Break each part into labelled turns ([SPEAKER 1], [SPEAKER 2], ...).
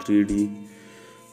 [SPEAKER 1] 3D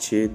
[SPEAKER 1] 6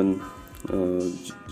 [SPEAKER 1] 1